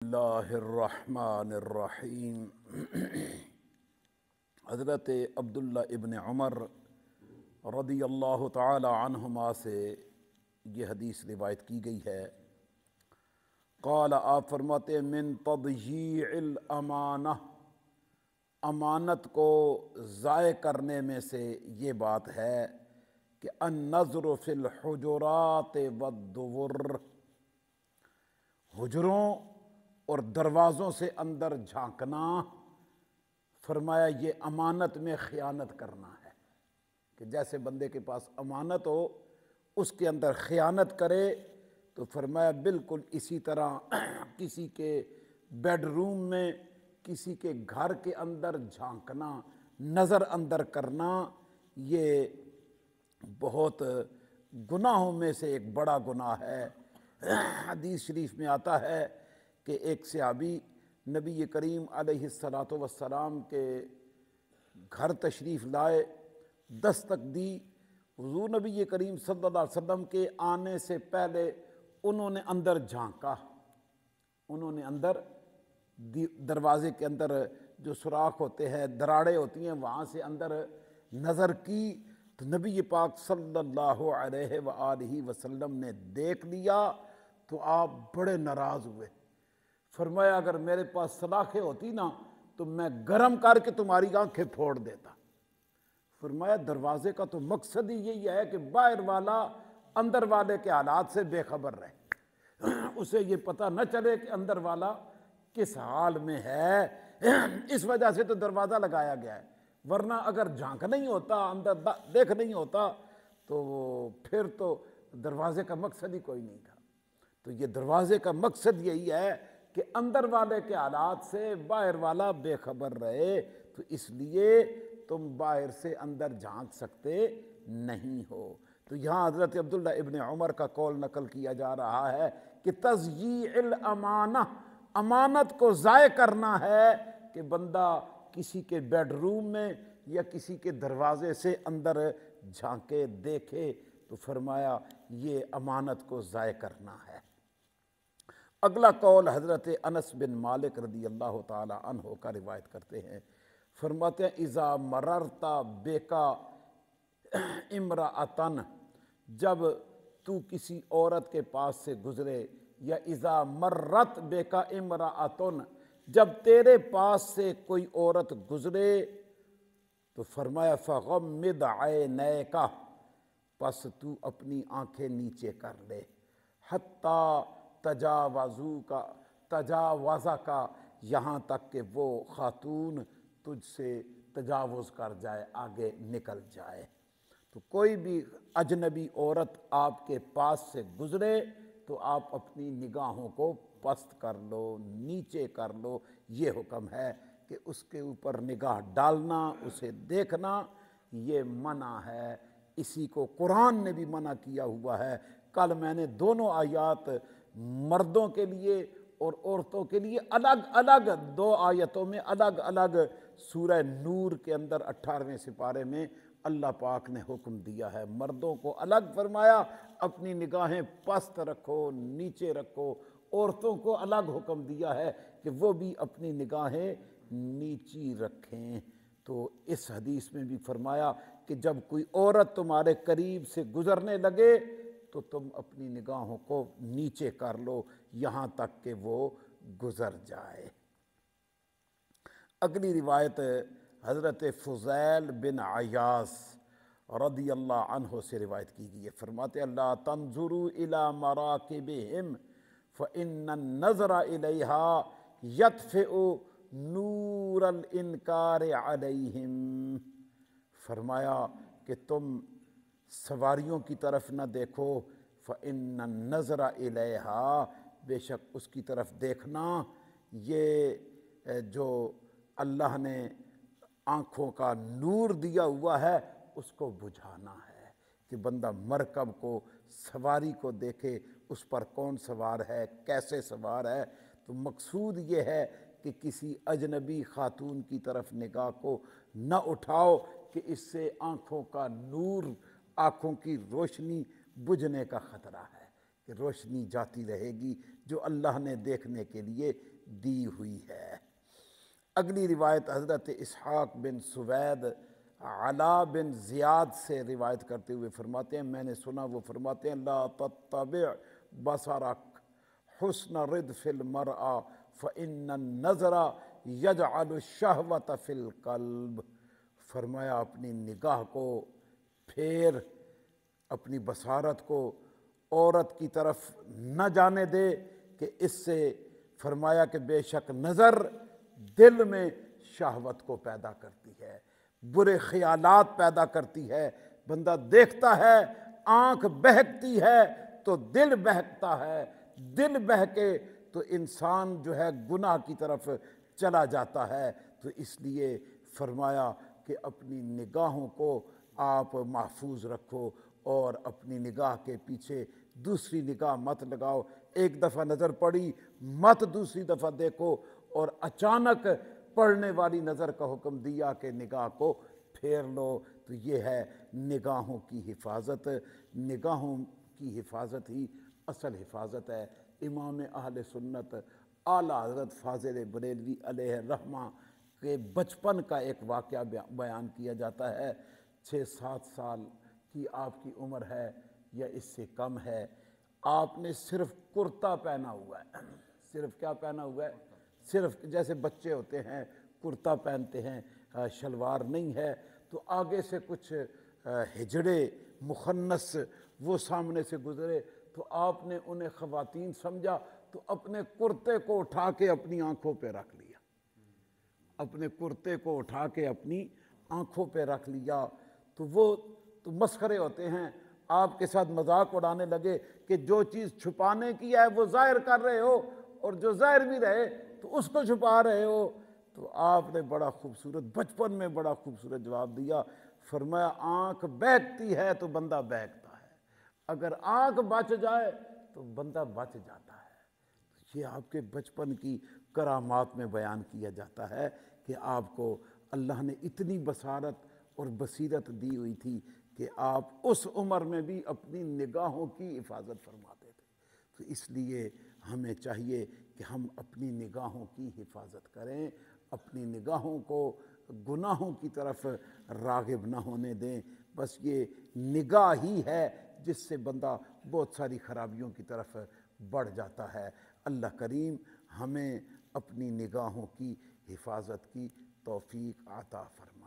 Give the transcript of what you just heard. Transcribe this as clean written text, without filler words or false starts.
اللہ الرحمن الرحیم۔ حضرت عبداللہ ابن عمر رضی اللہ تعالی عنہما سے یہ حدیث روایت کی گئی ہے۔ قال، آپ فرماتے ہیں، من تضییع الامانہ، امانت کو ضائع کرنے میں سے یہ بات ہے کہ النظر فی الحجرات والدور، حجروں اور دروازوں سے اندر جھانکنا، فرمایا یہ امانت میں خیانت کرنا ہے۔ کہ جیسے بندے کے پاس امانت ہو اس کے اندر خیانت کرے، تو فرمایا بالکل اسی طرح کسی کے بیڈ روم میں، کسی کے گھر کے اندر جھانکنا، نظر اندر کرنا، یہ بہت گناہوں میں سے ایک بڑا گناہ ہے۔ حدیث شریف میں آتا ہے کہ ایک صحابی نبی کریم علیہ السلام کے گھر تشریف لائے، دستک دی، حضور نبی کریم صلی اللہ علیہ وسلم کے آنے سے پہلے انہوں نے اندر جھانکا، انہوں نے اندر دروازے کے اندر جو سوراخ ہوتے ہیں، دراڑیں ہوتی ہیں، وہاں سے اندر نظر کی، تو نبی پاک صلی اللہ علیہ وآلہ وسلم نے دیکھ لیا تو آپ بڑے ناراض ہوئے۔ فرمایا اگر میرے پاس سلاخیں ہوتی نا تو میں گرم کر کے تمہاری آنکھیں پھوڑ دیتا۔ فرمایا دروازے کا تو مقصد ہی یہی ہے کہ باہر والا اندر والے کے حالات سے بے خبر رہے، اسے یہ پتہ نہ چلے کہ اندر والا کس حال میں ہے۔ اس وجہ سے تو دروازہ لگایا گیا ہے، ورنہ اگر جھانک نہیں ہوتا، اندر دیکھ نہیں ہوتا، تو پھر تو دروازے کا مقصد ہی کوئی نہیں تھا۔ تو یہ دروازے کا مقصد یہی ہے کہ اندر والے کے حالات سے باہر والا بے خبر رہے، تو اس لیے تم باہر سے اندر جھانک سکتے نہیں ہو۔ تو یہاں حضرت عبداللہ ابن عمر کا قول نقل کیا جا رہا ہے کہ تضییع الامانہ، امانت کو ضائع کرنا ہے کہ بندہ کسی کے بیڈ روم میں یا کسی کے دروازے سے اندر جھانکے، دیکھے، تو فرمایا یہ امانت کو ضائع کرنا ہے۔ اگلا قول حضرت انس بن مالک رضی اللہ تعالی عنہ کا روایت کرتے ہیں، فرماتے ہیں اذا مررت بکا امرأتن، جب تو کسی عورت کے پاس سے گزرے، یا اذا مرت بکا امرأتن، جب تیرے پاس سے کوئی عورت گزرے، تو فرمایا فغمض عینیک، پس تو اپنی آنکھیں نیچے کر لے، حتی تجاوزہ کا، یہاں تک کہ وہ خاتون تجھ سے تجاوز کر جائے، آگے نکل جائے۔ تو کوئی بھی اجنبی عورت آپ کے پاس سے گزرے تو آپ اپنی نگاہوں کو پست کر لو، نیچے کر لو۔ یہ حکم ہے کہ اس کے اوپر نگاہ ڈالنا، اسے دیکھنا، یہ منع ہے۔ اسی کو قرآن نے بھی منع کیا ہوا ہے۔ کل میں نے دونوں آیات مردوں کے لیے اور عورتوں کے لیے الگ الگ، دو آیتوں میں الگ الگ، سورہ نور کے اندر 18ویں سپارے میں اللہ پاک نے حکم دیا ہے۔ مردوں کو الگ فرمایا اپنی نگاہیں پست رکھو، نیچے رکھو، عورتوں کو الگ حکم دیا ہے کہ وہ بھی اپنی نگاہیں نیچی رکھیں۔ تو اس حدیث میں بھی فرمایا کہ جب کوئی عورت تمہارے قریب سے گزرنے لگے تو تم اپنی نگاہوں کو نیچے کر لو یہاں تک کہ وہ گزر جائے۔ اگلی روایت حضرت فضیل بن عیاض رضی اللہ عنہ سے روایت کی گئی ہے، فرماتے اللہ تنظروا الی مراکبہم فإن النظر الیہا یطفئ نور الانکار علیہم، فرمایا کہ تم سواریوں کی طرف نہ دیکھو، فإن النظر الیہا، بے شک اس کی طرف دیکھنا، یہ جو اللہ نے آنکھوں کا نور دیا ہوا ہے اس کو بجھانا ہے، کہ بندہ مرکب کو، سواری کو دیکھے، اس پر کون سوار ہے، کیسے سوار ہے۔ تو مقصود یہ ہے کہ کسی اجنبی خاتون کی طرف نگاہ کو نہ اٹھاؤ کہ اس سے آنکھوں کا نور، آنکھوں کی روشنی بجھنے کا خطرہ ہے، کہ روشنی جاتی رہے گی جو اللہ نے دیکھنے کے لیے دی ہوئی ہے۔ اگلی روایت حضرت اسحاق بن سوید علا بن زیاد سے روایت کرتے ہوئے فرماتے ہیں، میں نے سنا وہ فرماتے ہیں لا تتبع بصرک حسن ردف المرأة فإن النظر یجعل الشہوة فی القلب۔ فرمایا اپنی نگاہ کو پھیر، اپنی بصارت کو عورت کی طرف نہ جانے دے کہ اس سے فرمایا کہ بے شک نظر دل میں شہوت کو پیدا کرتی ہے، برے خیالات پیدا کرتی ہے۔ بندہ دیکھتا ہے، آنکھ بہکتی ہے تو دل بہکتا ہے، دل بہکے تو انسان جو ہے گناہ کی طرف چلا جاتا ہے۔ تو اس لیے فرمایا کہ اپنی نگاہوں کو آپ محفوظ رکھو اور اپنی نگاہ کے پیچھے دوسری نگاہ مت لگاؤ۔ ایک دفعہ نظر پڑی مت دوسری دفعہ دیکھو، اور اچانک پڑنے والی نظر کا حکم دیا کہ نگاہ کو پھیر لو۔ تو یہ ہے نگاہوں کی حفاظت۔ نگاہوں کی حفاظت ہی اصل حفاظت ہے۔ امام اہل سنت اعلیٰ حضرت فاضل بریلوی علیہ الرحمہ کے بچپن کا ایک واقعہ بیان کیا جاتا ہے۔ 6-7 سال کی آپ کی عمر ہے یا اس سے کم ہے، آپ نے صرف کرتا پہنا ہوا ہے۔ صرف کیا پہنا ہوا ہے؟ صرف جیسے بچے ہوتے ہیں کرتا پہنتے ہیں، شلوار نہیں ہے، تو آگے سے کچھ ہجڑے مخنث وہ سامنے سے گزرے تو آپ نے انہیں خواتین سمجھا، تو اپنے کرتے کو اٹھا کے اپنی آنکھوں پہ رکھ لیا، اپنے کرتے کو اٹھا کے اپنی آنکھوں پہ رکھ لیا۔ تو وہ تو مسخرے ہوتے ہیں، آپ کے ساتھ مذاق اڑانے لگے کہ جو چیز چھپانے کی ہے وہ ظاہر کر رہے ہو، اور جو ظاہر بھی رہے تو اس کو چھپا رہے ہو۔ تو آپ نے بڑا خوبصورت بچپن میں بڑا خوبصورت جواب دیا، فرمایا آنکھ بہکتی ہے تو بندہ بہکتا ہے، اگر آنکھ بچ جائے تو بندہ بچ جاتا ہے۔ یہ آپ کے بچپن کی کرامات میں بیان کیا جاتا ہے کہ آپ کو اللہ نے اتنی بصارت اور بصیرت دی ہوئی تھی کہ آپ اس عمر میں بھی اپنی نگاہوں کی حفاظت فرماتے تھے۔ تو اس لیے ہمیں چاہیے کہ ہم اپنی نگاہوں کی حفاظت کریں، اپنی نگاہوں کو گناہوں کی طرف راغب نہ ہونے دیں۔ بس یہ نگاہ ہی ہے جس سے بندہ بہت ساری خرابیوں کی طرف بڑھ جاتا ہے۔ اللہ کریم ہمیں اپنی نگاہوں کی حفاظت کی توفیق عطا فرمائے۔